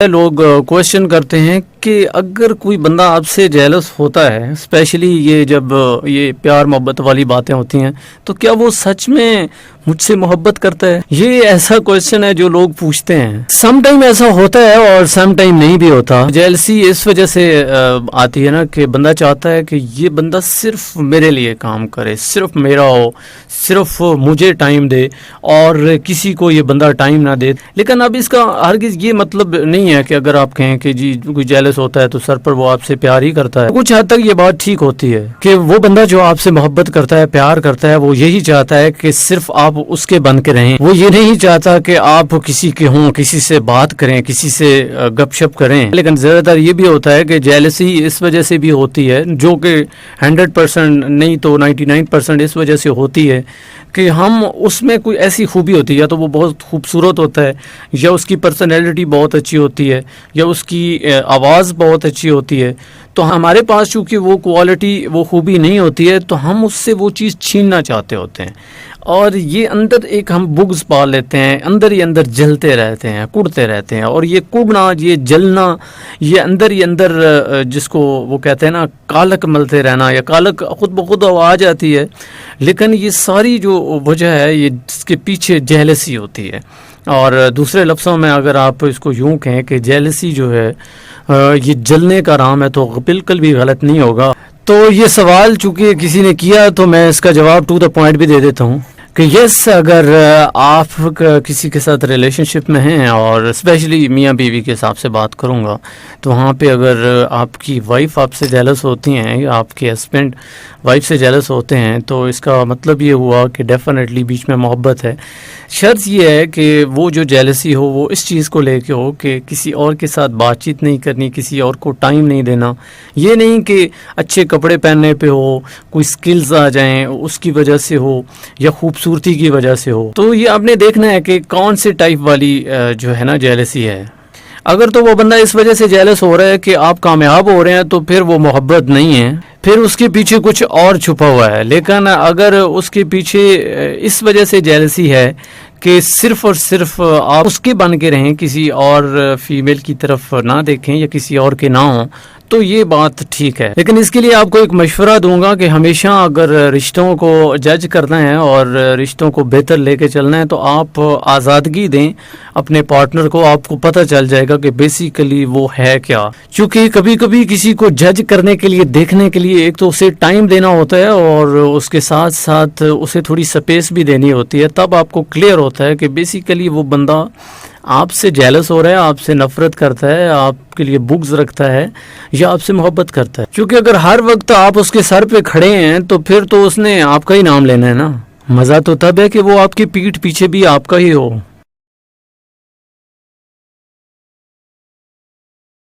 لوگ کوشچن کرتے ہیں کہ اگر کوئی بندہ آپ سے جیلس ہوتا ہے، اسپیشلی یہ جب یہ پیار محبت والی باتیں ہوتی ہیں، تو کیا وہ سچ میں مجھ سے محبت کرتا ہے؟ یہ ایسا کوشچن ہے جو لوگ پوچھتے ہیں. سم ٹائم ایسا ہوتا ہے اور سم ٹائم نہیں بھی ہوتا. جیلسی اس وجہ سے آتی ہے نا کہ بندہ چاہتا ہے کہ یہ بندہ صرف میرے لیے کام کرے، صرف میرا ہو، صرف مجھے ٹائم دے اور کسی کو یہ بندہ ٹائم نہ دے. لیکن اب اس کا ہرگز یہ مطلب نہیں ہے کہ اگر آپ کہیں کہ جی کوئی جیلس ہوتا ہے تو سر پر وہ آپ سے پیار ہی کرتا ہے. کچھ حد تک یہ بات ٹھیک ہوتی ہے کہ وہ بندہ جو آپ سے محبت کرتا ہے، پیار کرتا ہے، وہ یہی چاہتا ہے کہ صرف آپ اس کے بن کے رہیں. وہ یہ نہیں چاہتا کہ آپ کسی کے ہوں، کسی سے بات کریں، کسی سے گپ شپ کریں. لیکن زیادہ تر یہ بھی ہوتا ہے کہ جیلسی اس وجہ سے بھی ہوتی ہے، جو کہ 100% نہیں تو 99% اس وجہ سے ہوتی ہے کہ ہم اس میں کوئی ایسی خوبی ہوتی ہے، یا تو وہ بہت خوبصورت ہوتا ہے، یا اس کی پرسنالٹی بہت اچھی ہوتی ہے، یا اس کی آواز بہت اچھی ہوتی ہے. تو ہمارے پاس چونکہ وہ کوالٹی، وہ خوبی نہیں ہوتی ہے، تو ہم اس سے وہ چیز چھیننا چاہتے ہوتے ہیں، اور یہ اندر ایک ہم بغض پال لیتے ہیں، اندر ہی اندر جلتے رہتے ہیں، کڑتے رہتے ہیں. اور یہ کڑنا، یہ جلنا، یہ اندر ہی اندر جس کو وہ کہتے ہیں نا کالک ملتے رہنا، یا کالک خود بخود آ جاتی ہے. لیکن یہ ساری جو وجہ ہے، یہ جس کے پیچھے جیلسی ہوتی ہے. اور دوسرے لفظوں میں اگر آپ اس کو یوں کہیں کہ جیلسی جو ہے یہ جلنے کا نام ہے، تو بالکل بھی غلط نہیں ہوگا. تو یہ سوال چونکہ کسی نے کیا تو میں اس کا جواب ٹو دا پوائنٹ بھی دے دیتا ہوں کہ یس، اگر آپ کسی کے ساتھ ریلیشن شپ میں ہیں، اور اسپیشلی میاں بیوی کے حساب سے بات کروں گا، تو وہاں پہ اگر آپ کی وائف آپ سے جیلس ہوتی ہیں، یا آپ کے ہسبینڈ وائف سے جیلس ہوتے ہیں، تو اس کا مطلب یہ ہوا کہ ڈیفینیٹلی بیچ میں محبت ہے. شرط یہ ہے کہ وہ جو جیلسی ہو وہ اس چیز کو لے کے ہو کہ کسی اور کے ساتھ بات چیت نہیں کرنی، کسی اور کو ٹائم نہیں دینا. یہ نہیں کہ اچھے کپڑے پہننے پہ ہو، کوئی سکلز آ جائیں اس کی وجہ سے ہو، یا خوبصورتی کی وجہ سے ہو. تو یہ آپ نے دیکھنا ہے کہ کون سے ٹائپ والی جو ہے نا جیلسی ہے. اگر تو وہ بندہ اس وجہ سے جیلس ہو رہا ہے کہ آپ کامیاب ہو رہے ہیں، تو پھر وہ محبت نہیں ہے، پھر اس کے پیچھے کچھ اور چھپا ہوا ہے. لیکن اگر اس کے پیچھے اس وجہ سے جیلسی ہے کہ صرف اور صرف آپ اس کے بن کے رہیں، کسی اور فیمیل کی طرف نہ دیکھیں، یا کسی اور کے نہ ہوں، تو یہ بات ٹھیک ہے. لیکن اس کے لیے آپ کو ایک مشورہ دوں گا کہ ہمیشہ اگر رشتوں کو جج کرنا ہے اور رشتوں کو بہتر لے کے چلنا ہے، تو آپ آزادگی دیں اپنے پارٹنر کو. آپ کو پتہ چل جائے گا کہ بیسیکلی وہ ہے کیا. چونکہ کبھی کبھی کسی کو جج کرنے کے لیے، دیکھنے کے لیے، ایک تو اسے ٹائم دینا ہوتا ہے، اور اس کے ساتھ ساتھ اسے تھوڑی سپیس بھی دینی ہوتی ہے. تب آپ کو کلیئر ہوتا ہے کہ بیسیکلی وہ بندہ آپ سے جیلس ہو رہا ہے، آپ سے نفرت کرتا ہے، آپ کے لیے بغض رکھتا ہے، یا آپ سے محبت کرتا ہے. کیونکہ اگر ہر وقت آپ اس کے سر پہ کھڑے ہیں، تو پھر تو اس نے آپ کا ہی نام لینا ہے نا. مزہ تو تب ہے کہ وہ آپ کی پیٹھ پیچھے بھی آپ کا ہی ہو.